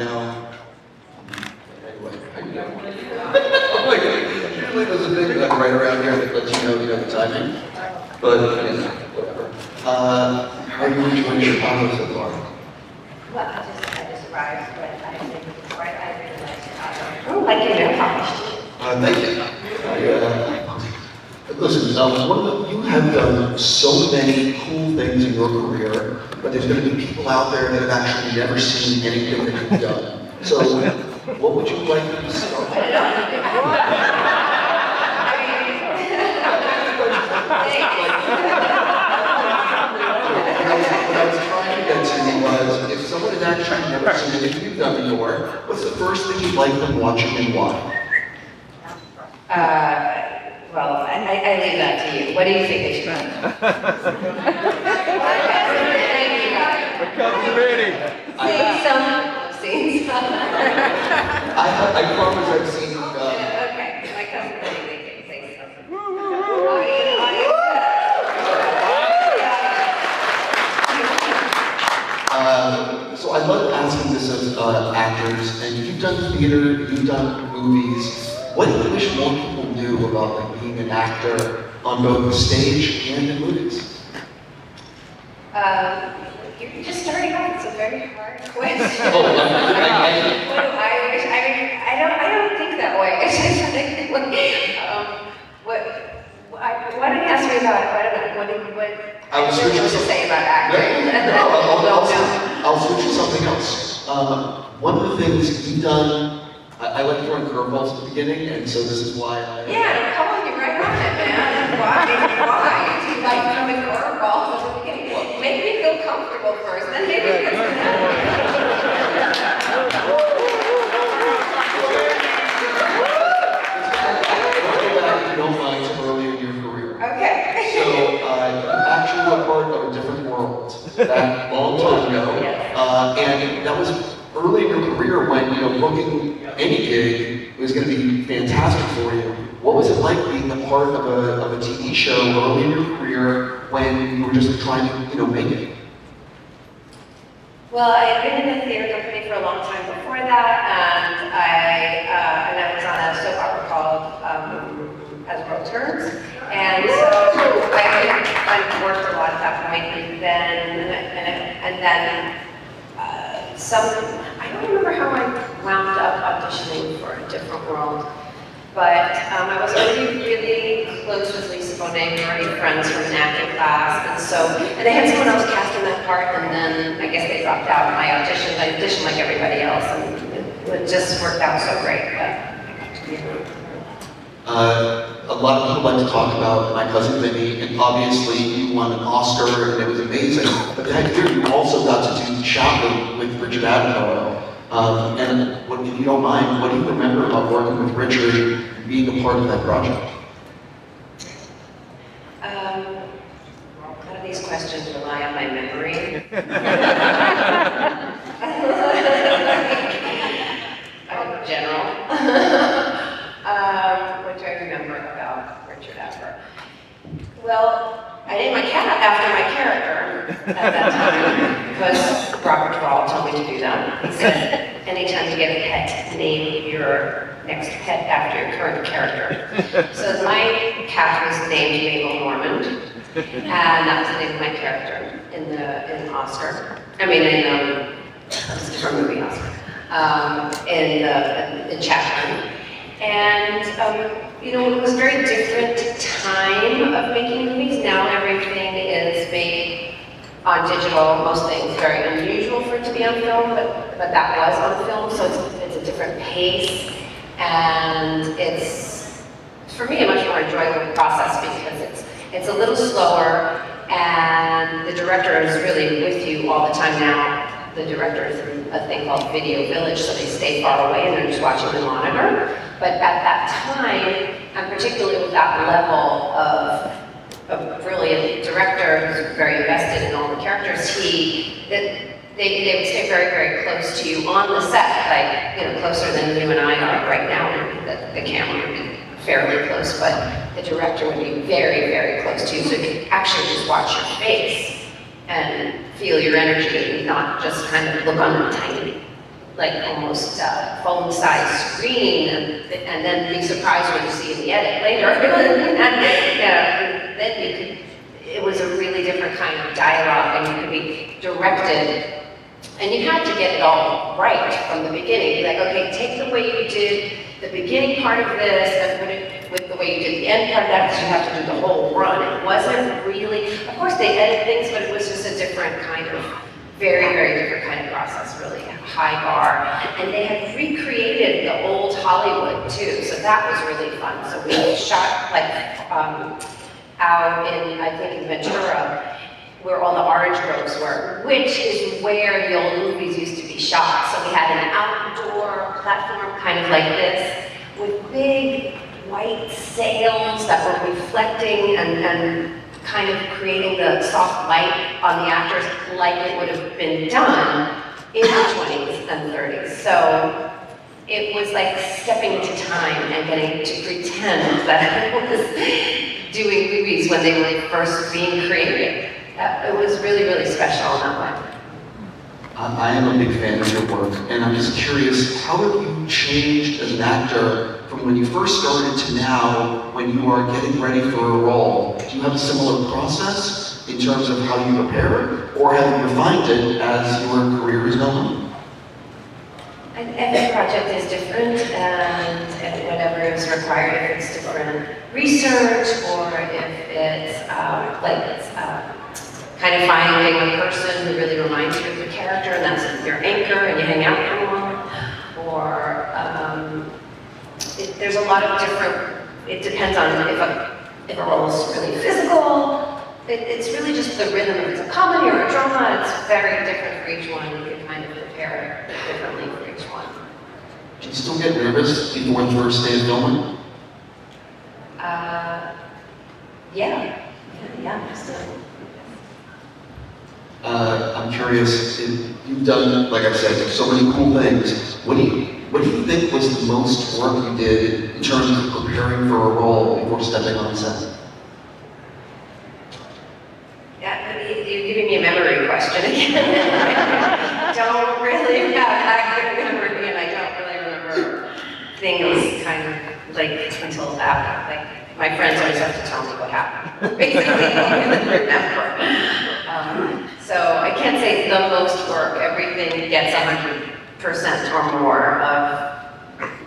now, anyway, how you doing? Usually there's a big right around here that lets you know the timing. But, whatever. How are you enjoying Chicago so far? Well, I just arrived, but I think I really like Chicago. Oh, like you know. Thank you. Listen, you have done so many cool things in your career, but there's going to be people out there that have actually never seen anything that you've done. So, what would you like to start? What I was trying to get to was, if someone has actually never seen anything you've done before, what's the first thing you'd like them watching and why? Well, I leave that to you. What do you think they should do? Become ready. Seen some. I promise I've seen. Okay, my cousin Betty, they say something. So I love asking this of actors, and you've done theater, you've done movies. What do you wish more people knew about like being an actor on both the stage and in movies? You're just starting off. It's a very hard question. Oh, What do I wish? I don't think that way. Why don't you ask me about what I really want to say about acting? I'll switch to something else. One of the things you've done, I like throwing curveballs at the beginning, and so this is why I... Yeah, come on, you're right on it, man. Why? Do you like throwing curveballs at the beginning? Make me feel comfortable first, then maybe we can... If you don't mind, to early in your career. Okay. So, you actually were part of a different world that long time ago, and that was early in your career when, booking any gig was going to be fantastic for you. What was it like being a part of a TV show early in your career when you were just trying to, make it? Well, I had been in the theater company for a long time before that, and I was on a soap opera called As World Turns, and so I worked a lot at that point, and then I don't remember how I wound up auditioning for A Different World, but I was already really close with Lisa Bonet, we were already friends from an acting class, and they had someone else casting that part, and then I guess they dropped out of my auditions. I auditioned like everybody else, and it just worked out so great. A lot of people like to talk about My Cousin Vinny, and obviously you won an Oscar and it was amazing. But that year you also got to do Chaplin with Richard Attenborough. And if you don't mind, what do you remember about working with Richard and being a part of that project? None of these questions rely on my memory. General. What do I remember about Richard Attenborough? Well, I named my cat after my character at that time because Robert Duvall told me to do that. He said, anytime you get a pet, name your next pet after your current character. So my cat was named Mabel Normand, and that was the name of my character in Oscar. I mean, in that's a different movie, Oscar. In Chaplin. And, it was a very different time of making movies. Now everything is made on digital, most things very unusual for it to be on film, but that was on film, so it's a different pace. And it's, for me, a much more enjoyable process because it's a little slower, and the director is really with you all the time now. The director is in a thing called Video Village, so they stay far away and they're just watching the monitor. But at that time, and particularly with that level of brilliant director who's very invested in all the characters, they would stay very, very close to you on the set, like, closer than you and I are right now. The camera would be fairly close, but the director would be very, very close to you, so you could actually just watch your face and feel your energy and not just kind of look on them tiny. like almost phone-sized screen, and then be surprised when you see in the edit later. And then you could, it was a really different kind of dialogue, and you could be directed, and you had to get it all right from the beginning. Be like, okay, take the way you did the beginning part of this and put it with the way you did the end part of that, because you have to do the whole run. It wasn't really, of course they edit things, but it was just a different kind of, very, very different kind of process, really high bar. And they had recreated the old Hollywood too, so that was really fun. So we shot like out in, I think in Ventura, where all the orange groves were, which is where the old movies used to be shot. So we had an outdoor platform kind of like this, with big white sails that were reflecting and kind of creating the soft light on the actors like it would have been done in the 20s and 30s. So it was like stepping into time and getting to pretend that I was doing movies when they were first being created. It was really, really special in that way. I am a big fan of your work, and I'm just curious, how have you changed as an actor from when you first started to now, when you are getting ready for a role? Do you have a similar process in terms of how you prepare, or have you refined it as your career has gone on? Every project is different, and whatever is required, if it's different research, or if it's kind of finding a person who really reminds you of the character, and that's your anchor, and you hang out with them, or there's a lot of different, it depends on if a role is really physical, it's really just the rhythm. If it's a comedy or a drama, it's very different for each one. You can kind of prepare it differently for each one. Do you still get nervous before the first day of filming? Yeah, still. I'm curious, you've done, like I said, so many cool things. What do you think was the most work you did in terms of preparing for a role before stepping on set? Yeah, you're giving me a memory question again. Don't really have accurate memory, and I don't really remember things kind of like until after. Like my friends always have to tell me what happened. Basically, I don't really remember. So I can't say the most work. Everything gets 100% or more of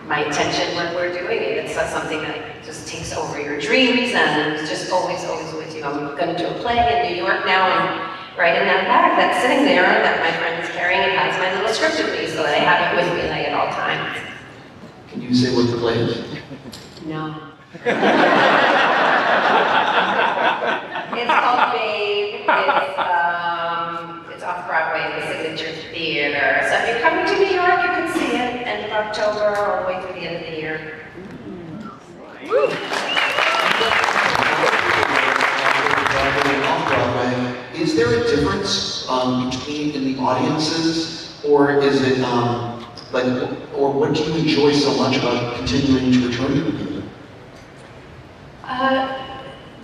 my attention when we're doing it. It's something that just takes over your dreams and is just always, always with you. I'm going to a play in New York now, and right in that bag that's sitting there that my friend is carrying, it has my little script with me, so that I have it with me like at all times. Can you say what the play is? No. It's called Babe. It's off Broadway at the Signature Theater. So if you're coming to New York, you can see it end of October all the way through the end of the year. Off-Broadway, is there a difference between in the audiences, or is it or what do you enjoy so much about continuing to return to the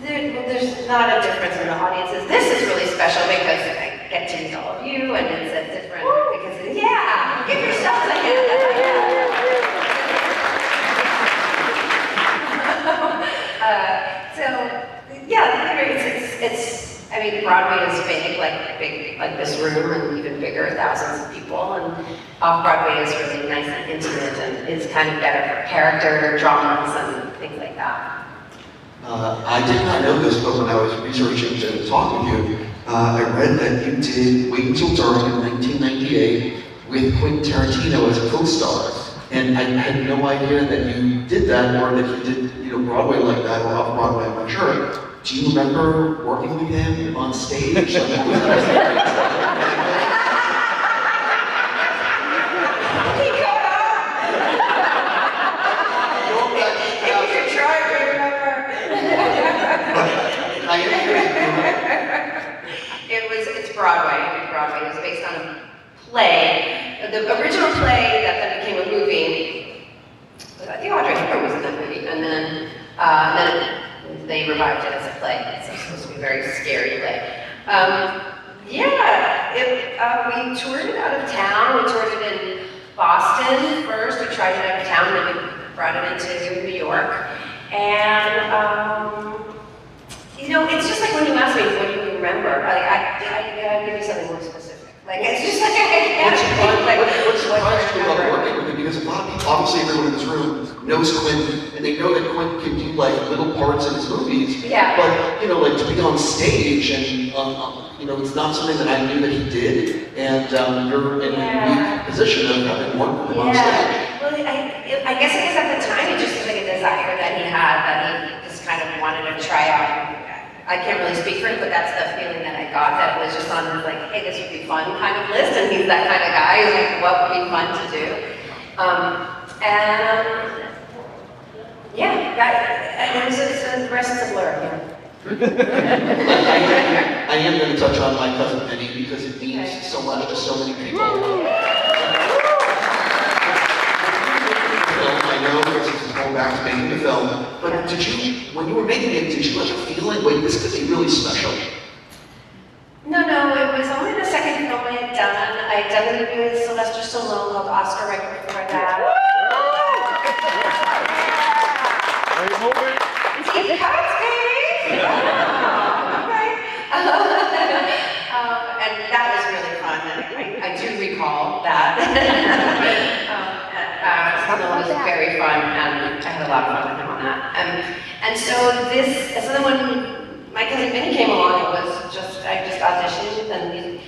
There's not a difference in the audiences. This is really special because I get to meet all of you, and it's a different, because, yeah, give yourselves a hand. I mean, Broadway is big, like this room, and even bigger, thousands of people, and off-Broadway is really nice and intimate, and it's kind of better for character dramas and things like that. I did not know this, but when I was researching to talk with you, I read that you did Wait Until Dark in 1998 with Quentin Tarantino as a co-star. And I had no idea that you did that, or that you did, Broadway like that, or off-Broadway, I'm not sure. Do you remember working with him on stage? Like, what was that? It's Broadway. It was based on a play. The original play that then became a movie. I think Audrey Hepburn was in that movie, and then they revived it as a play. It's supposed to be a very scary play. We toured it out of town. We toured it in Boston first. We tried it out of town, and then we brought it into New York. And, you know, it's just like when you ask me, what do you remember? I give you something more specific. Like, it's just like, I can't think, what surprised you about working with him? Because a lot of people, obviously everyone in this room knows Quentin, and they know that Quentin can do like little parts in his movies. Yeah. But, you know, like to be on stage and, you know, it's not something that I knew that he did, and you're in a unique position of having worked with him on stage. Well, I guess it was at the time, it just was like a desire that he had, that he just kind of wanted to try out. I can't really speak for him, but that's the feeling that I got, that it was just on his like, hey, this would be fun kind of list, and he's that kind of guy who's like, what would be fun to do? The rest is a blur, I am going to touch on My Cousin Penny because it means so much to so many people. I know this is going back to making the film, but did you, when you were making it, did you ever feel like, wait, this could be really special? No, it was only the second film I had done. I had done a movie with Sylvester Stallone called Oscar right before that. Deep cuts, baby! And that was really fun. I do recall that. Stallone was very fun, and I had a lot of fun with him on that. And so then when My Cousin Vinny came along, I just auditioned, and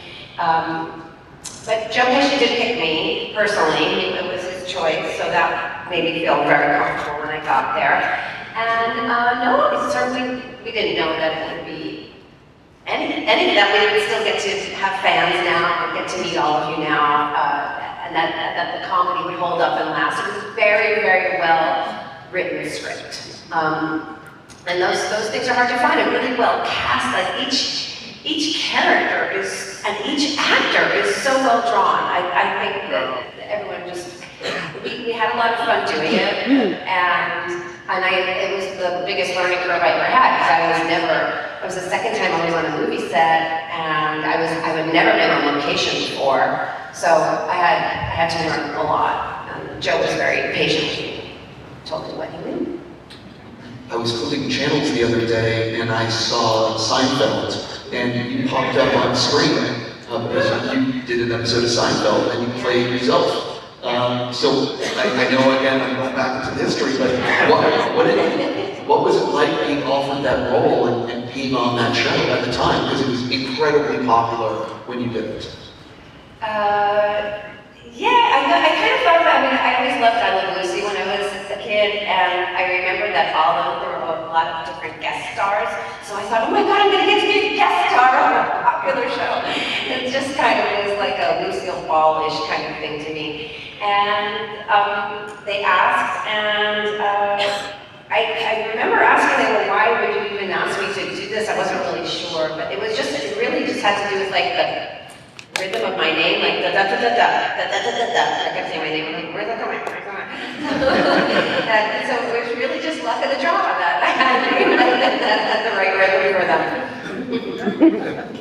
but Joe Pesci did pick me personally. It was his choice, so that made me feel very comfortable when I got there. And no, certainly we didn't know that it would be any of that. We would still get to have fans now, and get to meet all of you now, and that the comedy would hold up and last. It was a very, very well written script. And those things are hard to find. A really well cast, like each character is, and each actor is so well drawn. I think that everyone just, we had a lot of fun doing it, and it was the biggest learning curve I ever had, because it was the second time I was on a movie set, and I had never been on location before, so I had to learn a lot. Joe was very patient with me, told me what he knew. I was flipping channels the other day and I saw Seinfeld, and you popped up on screen because you did an episode of Seinfeld and you played yourself. So I know, again, I'm going back into the history, but what was it like being offered that role and being on that show at the time? Because it was incredibly popular when you did it. Yeah, I kind of thought that. I mean, I always loved I Love Lucy when I was a kid, and I remember that there were a lot of different guest stars. So I thought, oh my God, I'm going to get to be a guest star on a popular show. It just kind of was like a Lucille Ball-ish kind of thing to me. And they asked, and I remember asking them, well, why would you even ask me to do this? I wasn't really sure, but it really just had to do with like the rhythm of my name, like da da da da da da da da da da. I kept saying my name, I'm like, where's that coming? And so it was really just luck of the draw that I had the right rhythm for them.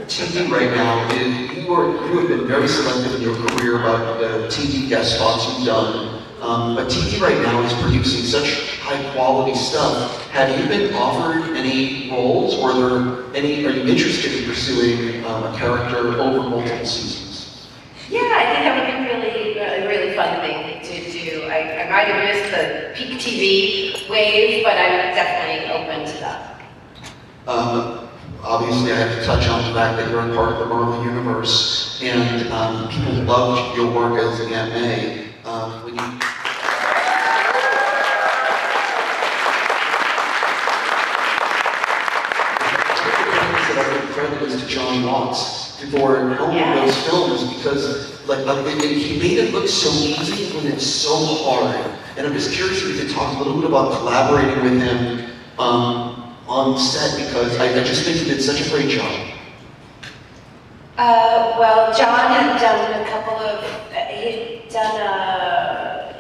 TV right now, you have been very selective in your career about the TV guest spots you've done. But TV right now is producing such high quality stuff. Have you been offered any roles, or are you interested in pursuing a character over multiple seasons? Yeah, I think that would be a really fun thing to do. I might have missed the peak TV wave, but I'm definitely open to that. Obviously, I have to touch on the fact that you're a part of the Marvel Universe, and people loved your work as Aunt May. When you credit to John Watts for helping those films, because he made it look so easy when it's so hard. And I'm just curious if you could talk a little bit about collaborating with him on set, because I just think he did such a great job. Well, John had done a couple of,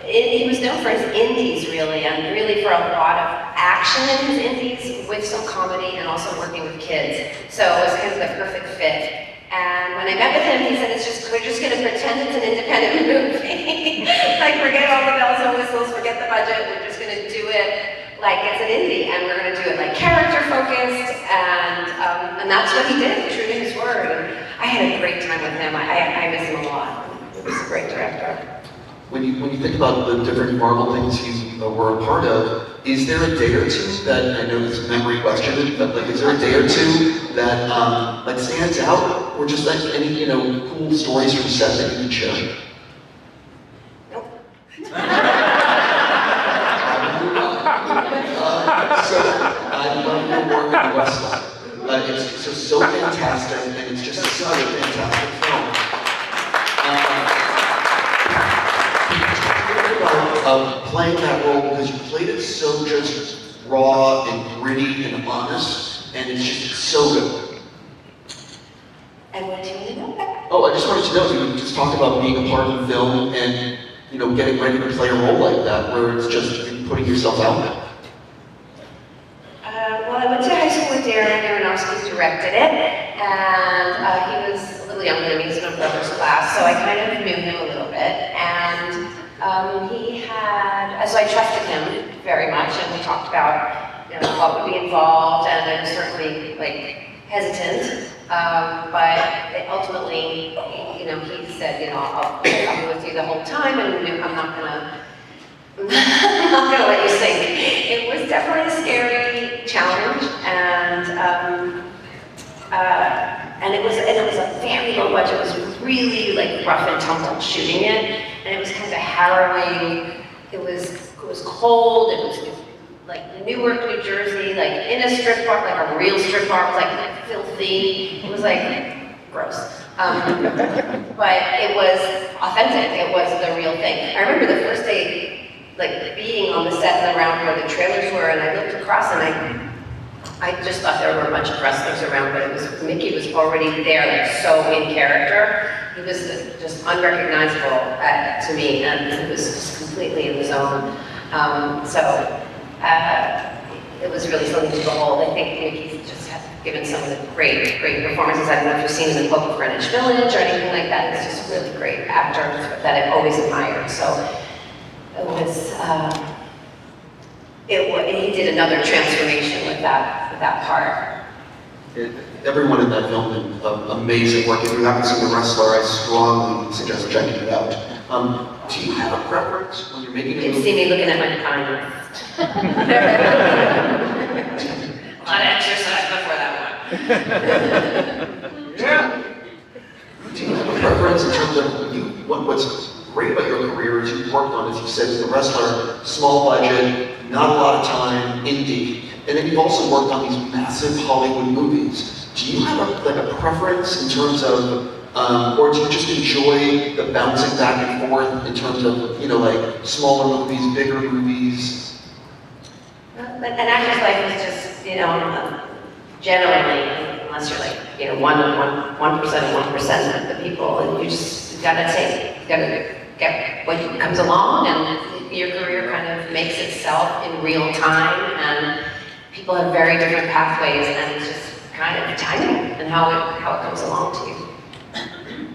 he was known for his indies really, and really for a lot of action in his indies with some comedy and also working with kids. So it was kind of the perfect fit. And when I met with him, he said, we're just going to pretend it's an independent movie. Like, forget all the bells and whistles, forget the budget, we're just going to do it like it's an indie, and we're going to do it like character focused, and that's what he did, true to his word. And I had a great time with him. I miss him a lot. He was a great director. When you think about the different Marvel things you were a part of, is there a day or two that, I know it's a memory question, but like, is there a day or two that like stands out, or just like any cool stories from set that you can share? Nope. So I love your work in the Westlife. It's just so fantastic, and it's just such a fantastic film. Playing that role, because you played it so just raw and gritty and honest, and it's just so good. And what do you want to know? Oh, I just wanted to know, you just talked about being a part of the film and getting ready to play a role like that, where it's just putting yourself out there. Well, I went to high school with Darren Aronofsky, who directed it, and he was a little younger than me, he was in my brother's class, so I kind of knew him a little bit, and he had, so I trusted him very much, and we talked about what would be involved, and I was certainly hesitant, but ultimately, he said, I'll be with you the whole time, and I'm not gonna let you sink. It was definitely a scary challenge, and it was a very low budget. It was really rough and tumble shooting it, and it was kind of harrowing. It was cold. It was Newark, New Jersey, in a strip bar, a real strip bar. It was filthy. It was gross. But it was authentic. It was the real thing. I remember the first day, being on the set and around where the trailers were, and I looked across and I just thought there were a bunch of wrestlers around, but Mickey was already there, so in character. He was just unrecognizable to me, and he was just completely in the zone. It was really something to behold. I think Mickey's just given some of the great performances. I don't know if you've seen him in Hope of Greenwich Village or anything like that. He's just a really great actor that I've always admired. So it was, he did another transformation with that part. Everyone in that film did amazing work. If you haven't seen The Wrestler, I strongly suggest checking it out. Do you have a preference when you're making a movie? You can see me looking at my time. A lot of exercise before that one. Yeah. Do you have a preference in terms of what's great about your career is you've worked on, as you said, The Wrestler, small budget, not a lot of time, indie, and then you've also worked on these massive Hollywood movies. Do you have a preference in terms of, or do you just enjoy the bouncing back and forth in terms of, smaller movies, bigger movies? An actor's life is just, generally, unless you're 1% of 1% of the people, and you gotta get what comes along, and your career kind of makes itself in real time, and people have very different pathways, and it's just kind of timing and how it comes along to you.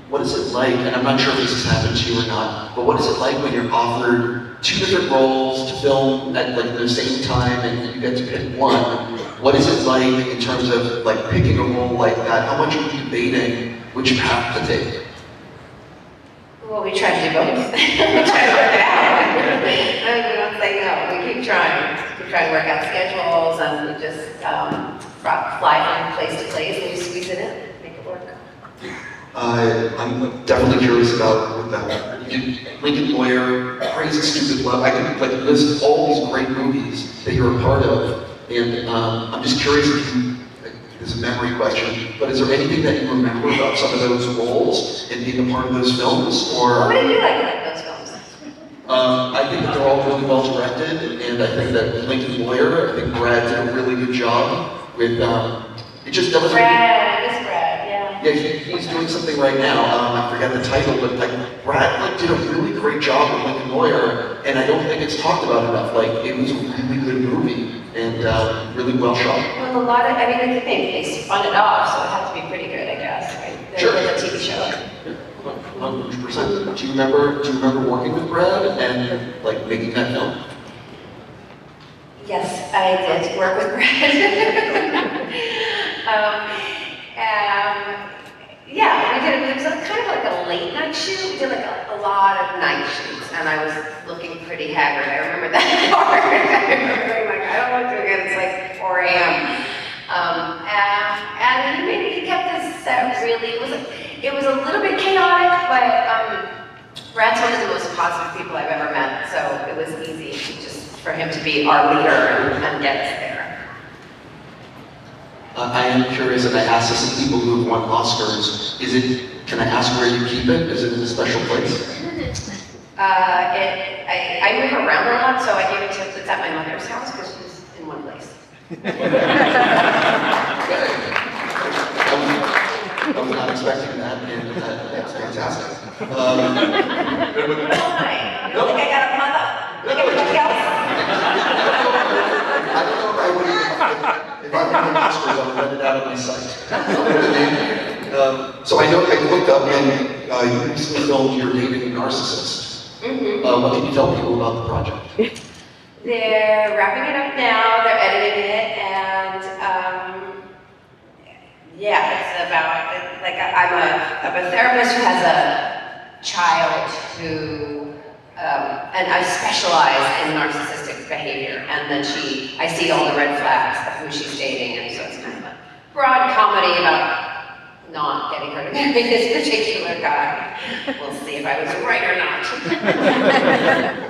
What is it like, and I'm not sure if this has happened to you or not, but what is it like when you're offered 2 different roles to film at the same time and you get to pick one? What is it like in terms of picking a role like that? How much are you debating which path to take? Well, we try to do both. We try to work it out. We don't say no. We keep trying. We try to work out schedules, and we just fly from place to place, and we squeeze it in, make it work. I'm definitely curious about with that. You did Lincoln Lawyer, Crazy Stupid Love. I could list all these great movies that you're a part of, and I'm just curious if you. This is a memory question, but is there anything that you remember about some of those roles and being a part of those films? Or what did you like about those films? I think that they're all really well directed, and I think that Lincoln Lawyer, I think Brad did a really good job with it. Just doesn't. Brad, I miss Brad. Yeah. Yeah, he's doing something right now. I forget the title, but Brad did a really great job with Lincoln Lawyer, and I don't think it's talked about enough. It was a really good movie and really well shot. Well, I think they spun it off, so it had to be pretty good, I guess. Right? Sure. with a TV show. 100%. Do you remember working with Brad and like making that film? Yes, I did work with Brad. Yeah, we did. It was kind of like a late night shoot. We did like a lot of night shoots, and I was looking pretty haggard. I remember that part. I remember being like, I don't look too good. It's like 4 a.m. And he kept this set really. It was a little bit chaotic, but Brad's one of the most positive people I've ever met. So it was easy just for him to be our leader and get us there. I am curious, and I ask this of people who have won Oscars. Can I ask where you keep it? Is it in a special place? I move around a lot, so I gave it to, it's at my mother's house because she's in one place. I was not expecting that, and that's fantastic. Why? You don't think I got a mother? Like everybody else? I don't know if I would even, if I were in Oscars, I would let it out of my sight. So I know I looked up and you recently filmed Your Dating a Narcissist. Mm-hmm. What can you tell people about the project? They're wrapping it up now, they're editing it, and yeah, it's about, like I'm a therapist who has a child who, and I specialize in narcissistic behavior, and then I see all the red flags of who she's dating, and so it's kind of a broad comedy about not getting her to marry this particular guy. We'll see if I was right or not.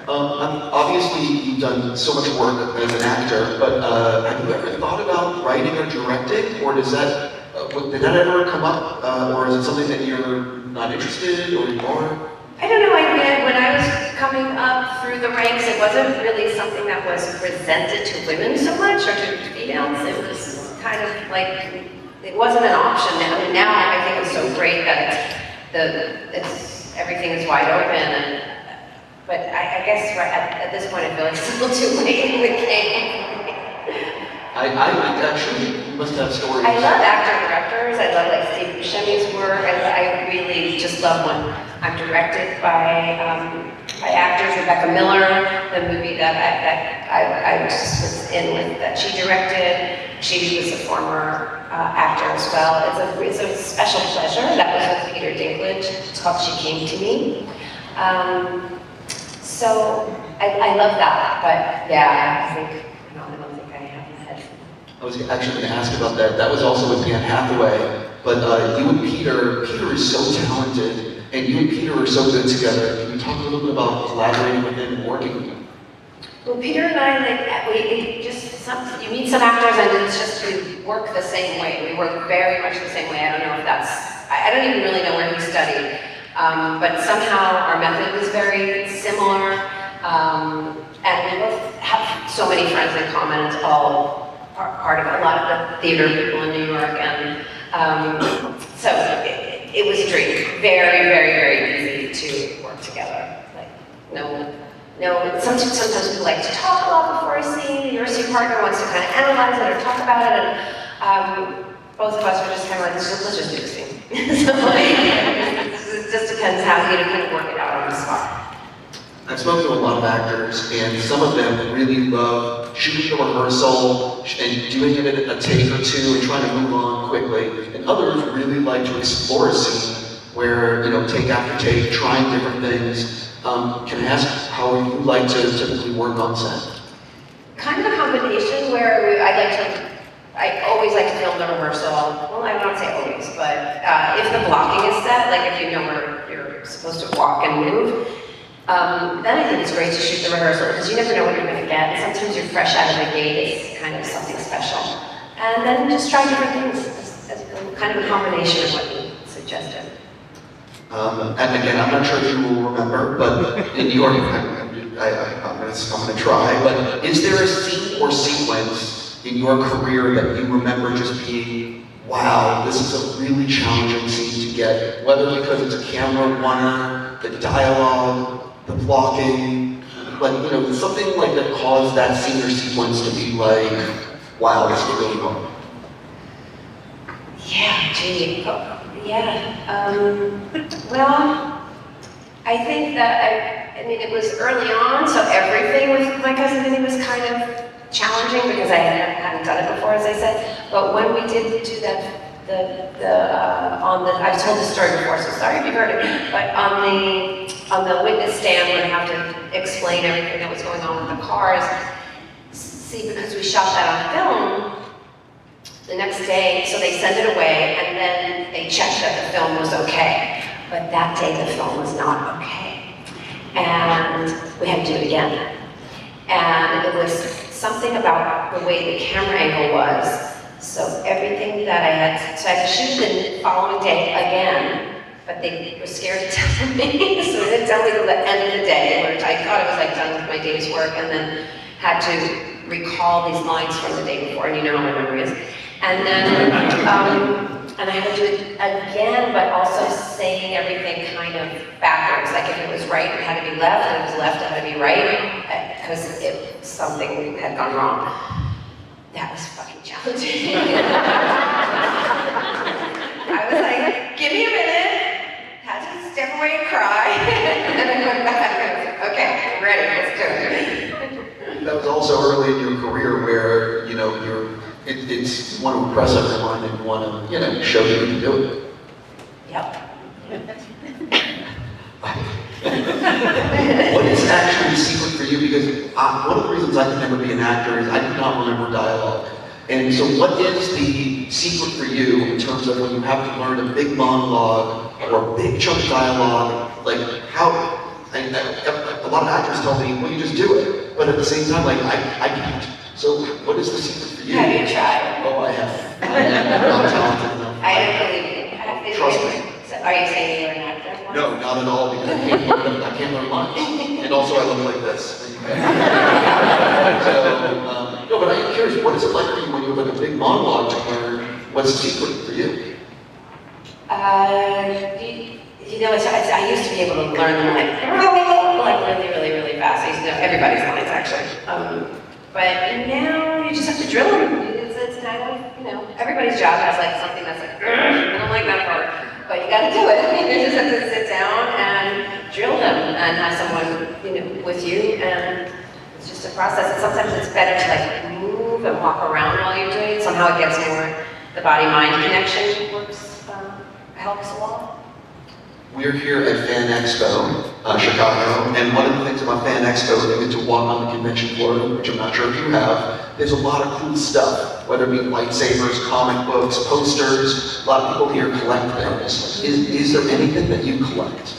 Obviously, you've done so much work as an actor, but have you ever thought about writing or directing, or did that ever come up, or is it something that you're not interested in or more? I don't know, when I was coming up through the ranks, it wasn't really something that was presented to women so much, or to females. It was kind of like, it wasn't an option. I mean, now I think it's so great that everything is wide open, but I guess at this point I feel like it's a little too late in the game. I actually, you must have stories. I love actor-directors. I love like Steve Buscemi's work. I really just love when I'm directed by actors. Rebecca Miller, the movie that I just was in with that she directed. She was a former actor as well. It's a special pleasure. That was with Peter Dinklage. It's called She Came to Me. So I love that. But yeah, I don't think I have the head. I was actually going to ask about that. That was also with Anne Hathaway. But you and Peter is so talented, and you and Peter are so good together. Can you talk a little bit about collaborating with him and working with him? Well, Peter and I, you meet some actors and it's just, we work the same way. We work very much the same way. I don't know if I don't even really know where he studied. But somehow our method is very similar. And we both have so many friends in common. It's all part of a lot of the theater people in New York. And so it was a dream. Very, very, very easy to work together. Sometimes we like to talk a lot before a scene. Your scene partner wants to kind of analyze it or talk about it, and both of us are just kind of like, let's just do the scene. So it just depends how you kind of work it out on the spot. I've spoken to a lot of actors, and some of them really love shooting a rehearsal and doing it in a take or two and trying to move on quickly. And others really like to explore a scene where, take after take, trying different things. Can I ask how you like to typically work on set? Kind of a combination where I always like to film the rehearsal. Well, I don't say always, but if the blocking is set, like if you know where you're supposed to walk and move, then I think it's great to shoot the rehearsal because you never know what you're going to get. And sometimes you're fresh out of the gate, it's kind of something special. And then just try different things as kind of a combination of what you suggested. And again, I'm not sure if you will remember, but in New York, I'm going to try, but is there a scene or sequence in your career that you remember just being, wow, this is a really challenging scene to get, whether because it's a camera runner, the dialogue, the blocking, something like that caused that scene or sequence to be like, wow, this is really fun. Yeah, gee. Yeah, well, I think that, I mean, it was early on, so everything with my cousin Vinny was kind of challenging because I hadn't done it before, as I said. But when we did do that, I've told this story before, so sorry if you've heard it, but on the witness stand when I have to explain everything that was going on with the cars, see, because we shot that on film, the next day, so they send it away, and then they checked that the film was okay. But that day, the film was not okay. And we had to do it again. And it was something about the way the camera angle was. So everything that I had, so I had to shoot the following day again, but they were scared to tell me, so they didn't tell me till the end of the day, which I thought I was like done with my day's work, and then had to recall these lines from the day before, and you know how my memory is. And then, and I had to do it again, but also saying everything kind of backwards. Like if it was right, it had to be left, and if it was left, it had to be right, because something had gone wrong. That was fucking challenging. I was like, give me a minute, had to step away and cry, and then I went back and I was like, okay, I'm ready, let's do it. That was also early in your career where, you know, it's want to impress everyone and want to, you know, show you can do it. Yep. What is actually the secret for you? Because one of the reasons I could never be an actor is I do not remember dialogue. And so what is the secret for you in terms of when you have to learn a big monologue or a big chunk of dialogue? Like how, a lot of actors tell me, well, you just do it. But at the same time, like, I can't. So what is the secret for you? Have you tried? Oh, I have. I'm not talented enough. I don't believe you. Trust me. So are you saying you're an actor? No, not at all, because I can't learn lines. And also I look like this. No, but I'm curious, what is it like for you when you have like a big monologue to learn? What's the secret for you? You know, I used to be able to learn them like really, really fast. I used to know everybody's lines actually. But now you just have to drill them. It's kind of, you know, everybody's job has like something that's like, I don't like that part. But you gotta do it. You just have to sit down and drill them and have someone, you know, with you, and it's just a process. And sometimes it's better to like move and walk around while you're doing it. Somehow it gets more, the body-mind connection works, helps a lot. We're here at Fan Expo, Chicago, and one of the things about Fan Expo is you get to walk on the convention floor, which I'm not sure if you have. There's a lot of cool stuff, whether it be lightsabers, comic books, posters. A lot of people here collect things. Is there anything that you collect?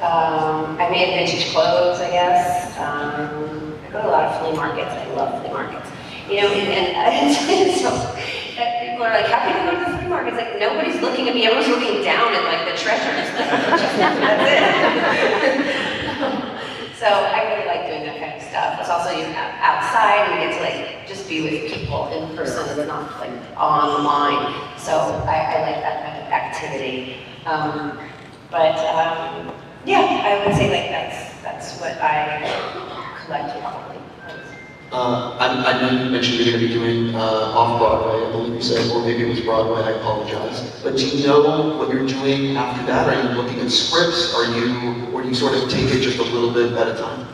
I made vintage clothes, I guess. I go to a lot of flea markets. I love flea markets. You know, and so people are like, how can you go to the flea market? It's like, nobody's looking at me. Everyone's looking down at like the treasures. That's it. So I really like doing that kind of stuff. It's also you're outside and you get to like just be with people in person and not like online. So I like that kind of activity. Yeah, I would say like that's what I collect probably. I know you mentioned you're going to be doing off-Broadway, I believe you said, or maybe it was Broadway, I apologize. But do you know what you're doing after that? Are you looking at scripts? Or do you sort of take it just a little bit at a time?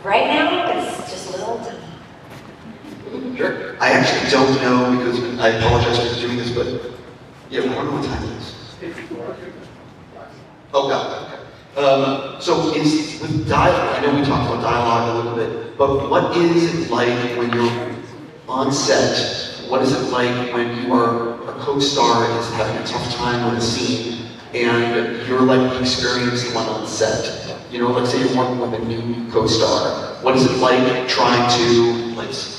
Right now, it's just Littleton. Sure. I actually don't know, because I apologize for doing this, but yeah, I don't know what time it is. Oh, God, okay. So with dialogue, I know we talked about dialogue a little bit, but what is it like when you're on set? What is it like when you are a co-star is having a tough time with a scene and you're like the experienced one on set? You know, let's say you're working with a new co-star. What is it like trying to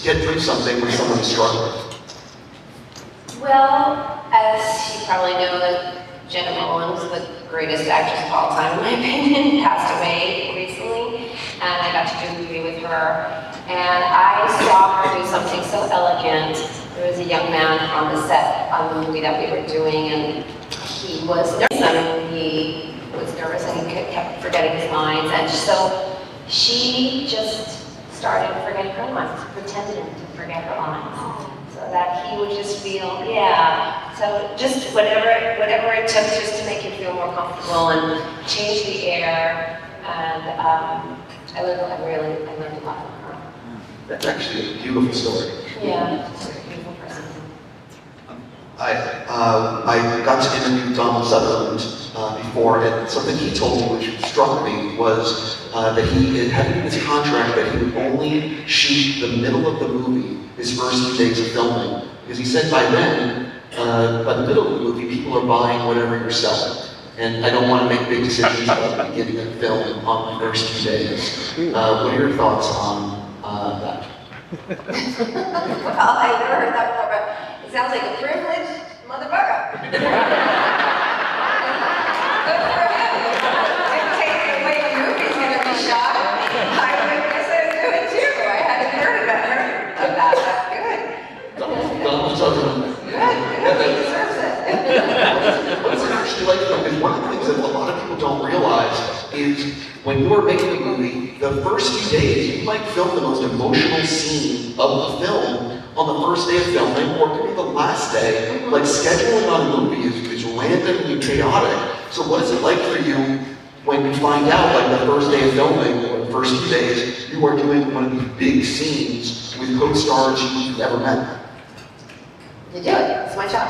get through something when someone is struggling? Well, as you probably know, that Jenna Mullins, the greatest actress of all time, in my opinion, passed away recently, and I got to do a movie with her, and I saw her do something so elegant. There was a young man on the set on the movie that we were doing, and he was nervous, and he kept forgetting his lines, and so she just started forgetting her lines, pretending to forget her lines. so that he would just feel, yeah. So just whatever it took just to make him feel more comfortable and change the air. And I learned a lot from her. That's actually a beautiful story. Yeah, she's a beautiful person. I got to interview Donald Sutherland before, and something he told me which struck me was that he had in his contract that he would only shoot the middle of the movie his first few days of filming, because he said by then, by the middle of the movie, people are buying whatever you're selling. And I don't want to make big decisions about the beginning of the film on my first few days. What are your thoughts on that? Well, I've never heard that before, but it sounds like a privileged motherfucker. Good for him. To take the way the movie's going to be shot, I would guess I would do it too. I hadn't heard of that. Good. Donald Sutherland. Good. He deserves it. What's it actually like though? Because one of the things that a lot of people don't realize is when you are making a movie, the first few days you might film the most emotional scene of the film on the first day of filming, or it could be the last day. Like scheduling on a movie is randomly chaotic. So what is it like for you when you find out, like the first day of filming or the first few days, you are doing one of these big scenes with co-stars you've never met? You do it. It's my job.